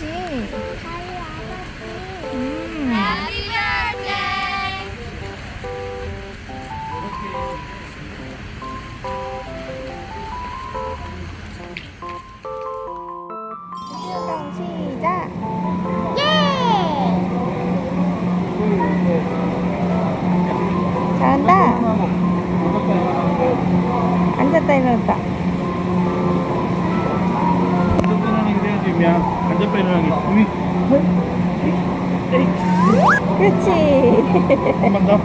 아저씨. Happy birthday! 시작. 잘한다. 앉았다 일어났다. 앉았다 일어나기. 그렇지. 한 번 더.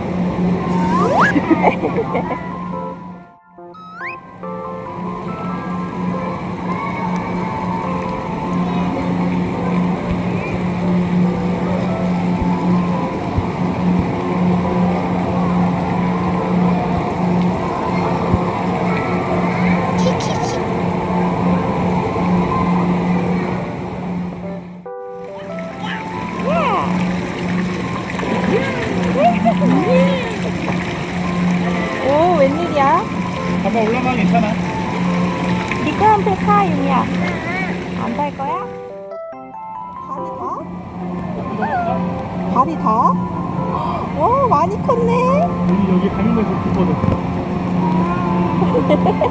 오, 웬일이야? 한번 올라가 괜찮아. 미끄럼틀 타, 유미야. 안 탈 거야? 발이 다? 발이 다? 오, 많이 컸네. 여기 가는 곳이 깊거든.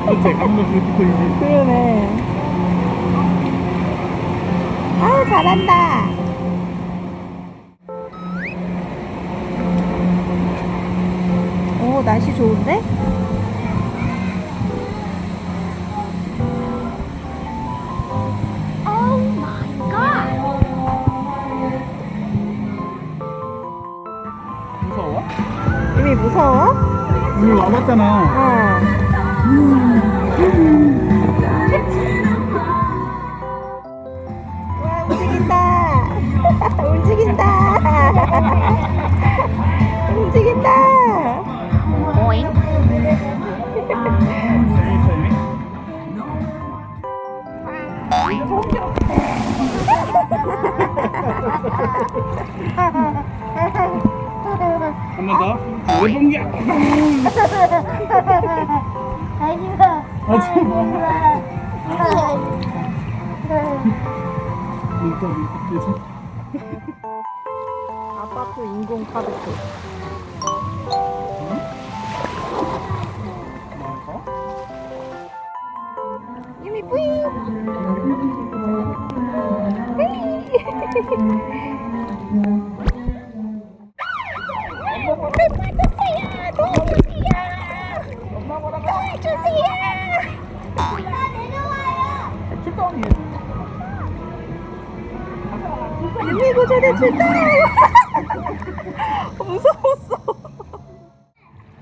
그렇지, 가는 곳이 깊어지지. 그러네. 아우, 잘한다. 오, 날씨 좋은데? Oh my god! 무서워? 유미 무서워? 오늘 와봤잖아. 어. 와, 움직인다. 움직인다. 움직인다. Boing. 재밌어, 이미? 한 번 더. 외봉이야. 하지 마. 민터. 아파트 인공 카드표. 유미 뿌이. 유미 고전에 출동. 무서웠어.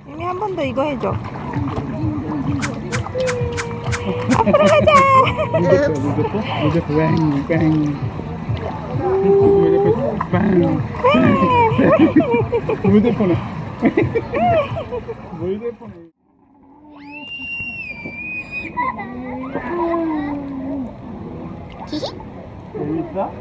유미 한 번 더 이거 해줘. 앞으로 가자. 무대포 꽝꽝. 무대포 빵. 무대포네. 무대포네. 재밌어?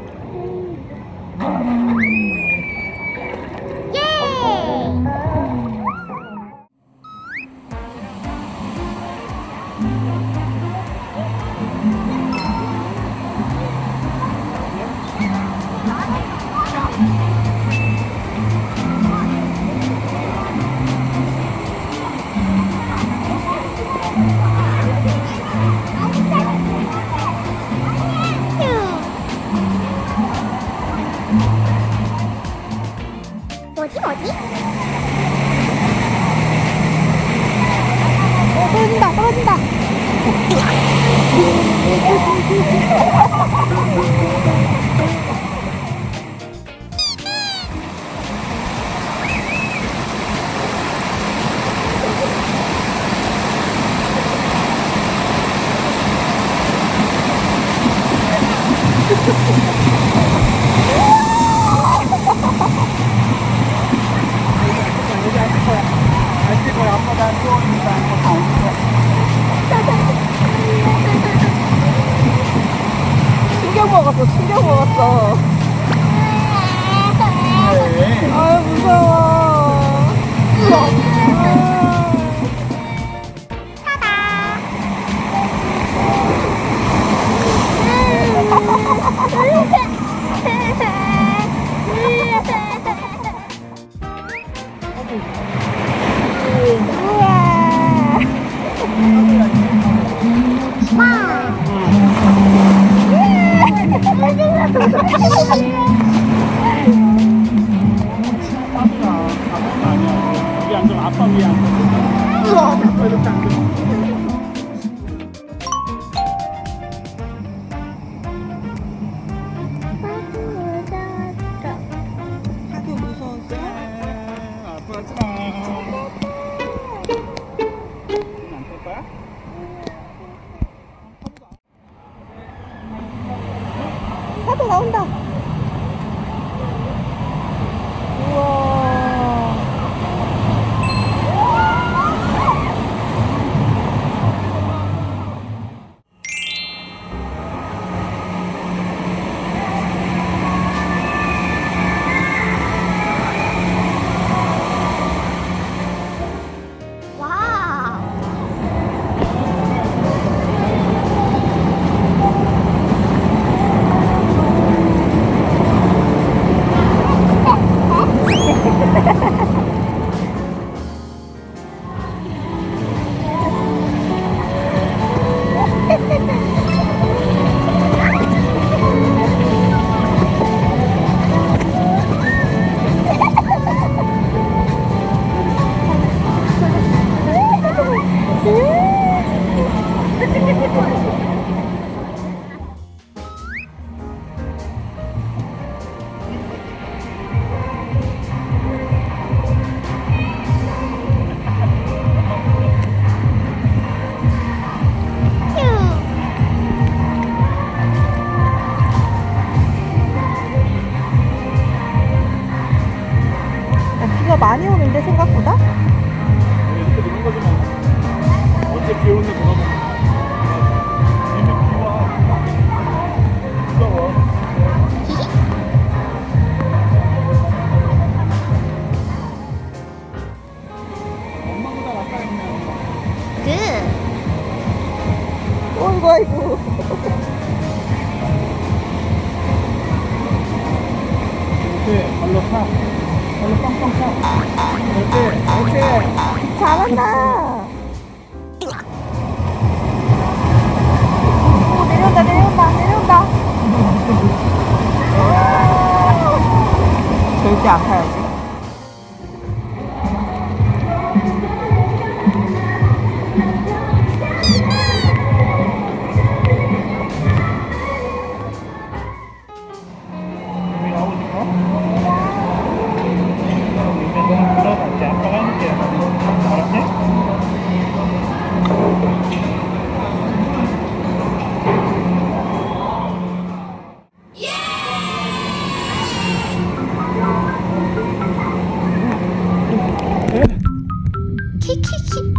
뭐지? 떨어진다, 떨어진다. 충격 먹었어, 충격 먹었어. 아유, 무서워. 여기 앉아. 이렇게 앉아. 하도 무서웠어? 아빠지 마. 안될 거야? 하도 나온다. 우와. 와우. 야, 비가 많이 오는데 생각보다? 이렇게 노는 거지 뭐. 어제 비 오는데 돌아보는 거야. 이미 비가 와. 엄마보다 낫다 했냐. 굿. 어이구, 아이고. 이렇게 발로 차. 발로 빵빵 차. 그렇지. 그렇지. 잘한다. 오, 내려온다, 내려온다, 내려온다. 절대 안 타야지. 이미 나오고 싶어? 이제는 들어갈게. 아빠가 해줄게. 알았지? 키키키.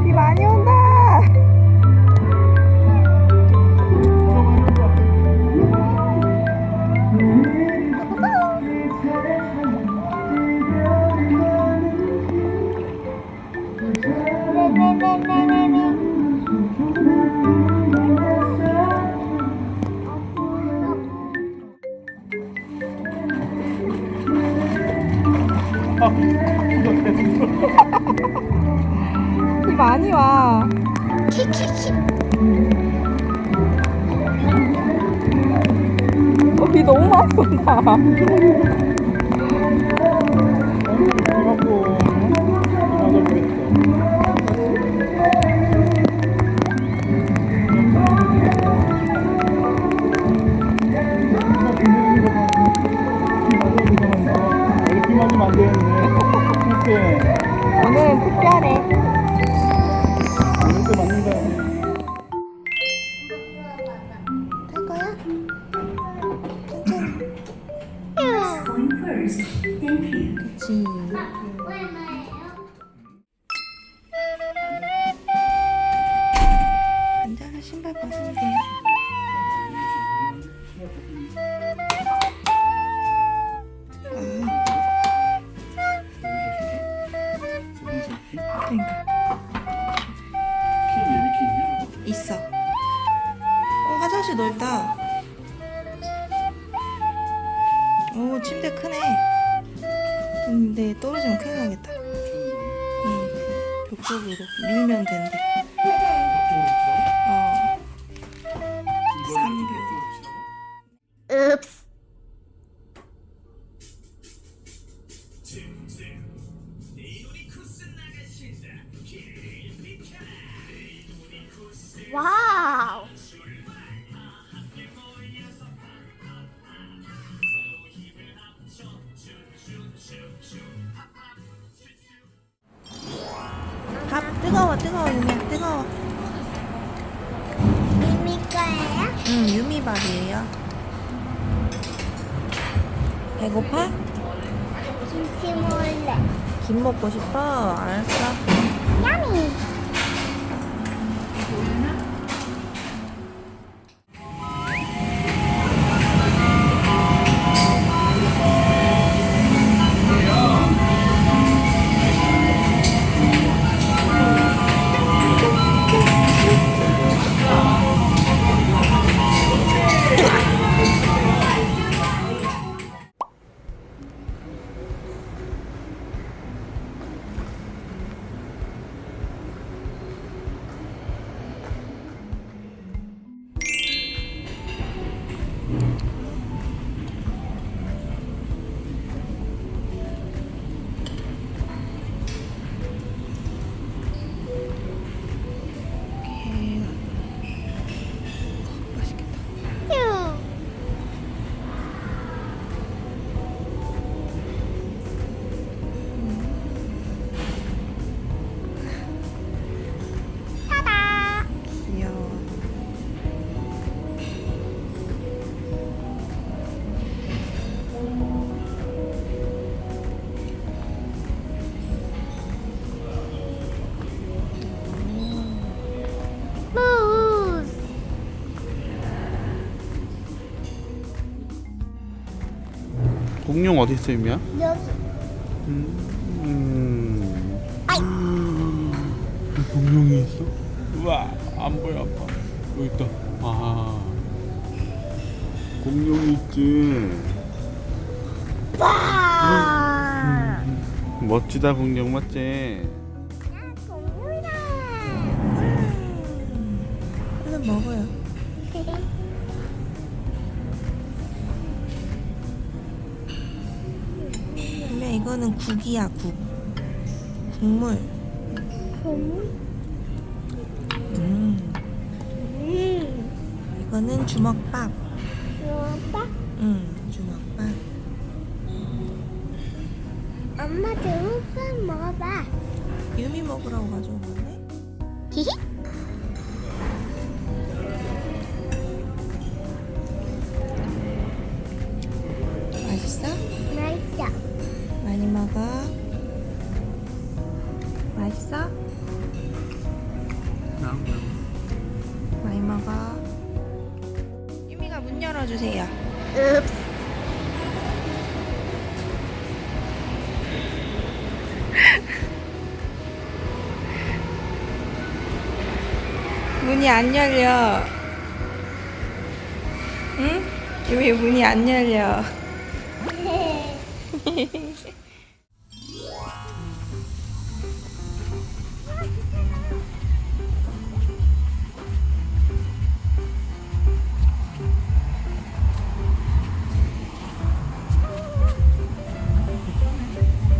비 많이 온다. 비 많이 와. 키키키. 비 너무 많이 온다. 비맞고 비맞을 뻔했어. 비 맞으면 안 되는데. 이렇게 오늘은 특별해. 이렇게 맞는다. 될 거야? Going first. Thank you. 그치. 앉아서 신발 벗으면 돼. 그러니까 있어. 화장실 넓다. 오, 침대 크네. 근데 떨어지면 큰일 나겠다. 응. 벽 쪽으로 밀면 된대. 산뷰. 읍스. 와우. 밥 뜨거워 유미야 뜨거워. 미미 거예요? 응 유미 밥이에요. 배고파? 김치 먹을래. 김 먹고 싶어? 알았어. 야미. 휴. 타다. 귀여워. 무스. 공룡 어디 있어 유미야? 여기. 아이. 공룡이 있어? 우와 안 보여 아빠. 여기 있다. 아 공룡이 있지. 와. 멋지다 공룡 맞지? 공룡이다. 얼른 먹어요. 유미야 이거는 국이야 국. 국물. 이거는 주먹밥. 오빠, 주먹밥. 엄마 주먹밥 먹어봐. 유미 먹으라고 가져온 건데? 히히. 맛있어? 맛있어. 많이 먹어. 맛있어? 많이 먹어. 유미가 문 열어주세요. 읍스. 문이 안 열려. 응? 유미 문이 안 열려.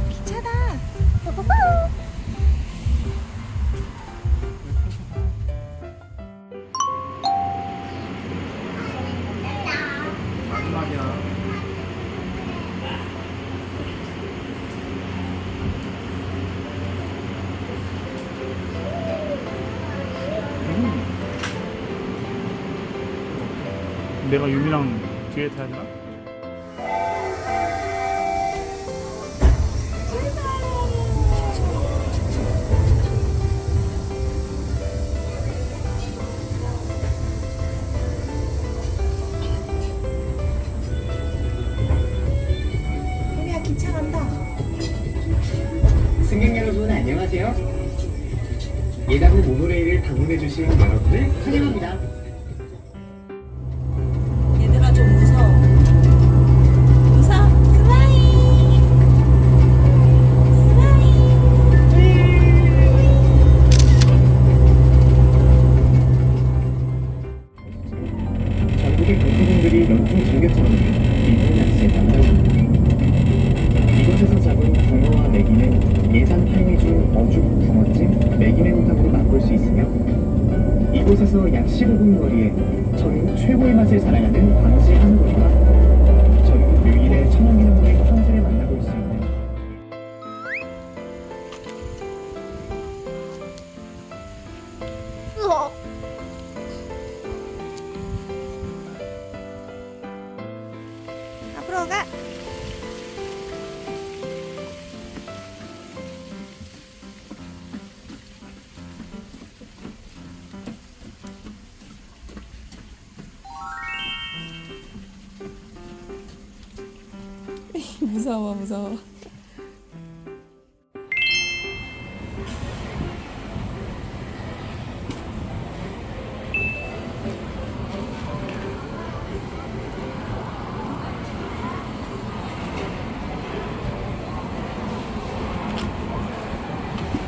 기차다. 마지막이야. 내가 유미랑 뒤에 타야 되나? 유미야 기차 간다. 승객 여러분 안녕하세요. 예다구 모노레일을 방문해 주신 여러분을 환영합니다. 얘들아 좀 무서워. 무서워. 스마일. 스마일. 서울에서 약 15분 거리에 전국 최고의 맛을 자랑하는 광시 한우거리와 전국 묘일의 천연기념물인 황새를 만나볼 수 있는 앞으로 가. 무서워 무서워.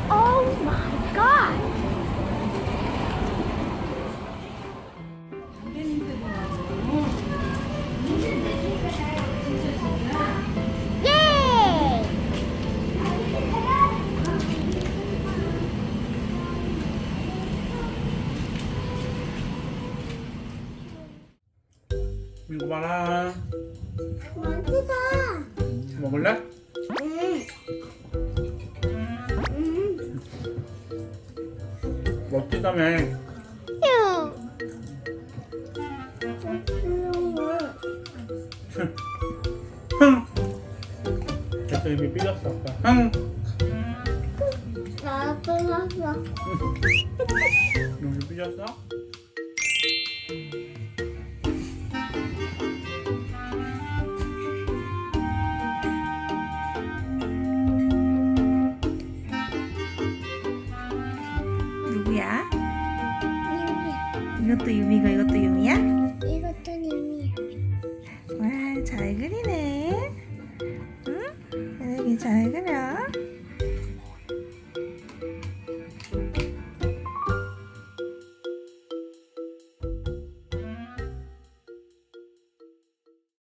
Oh my god! Yay! 이거 봐라. 맛있다. 먹을래? 멋지다며. 흥. 됐어, 입이 삐졌어. 아빠. 흥. 나 끝났어. 입이 삐졌어? 누구야? 이것도 유미고 이것도 유미야?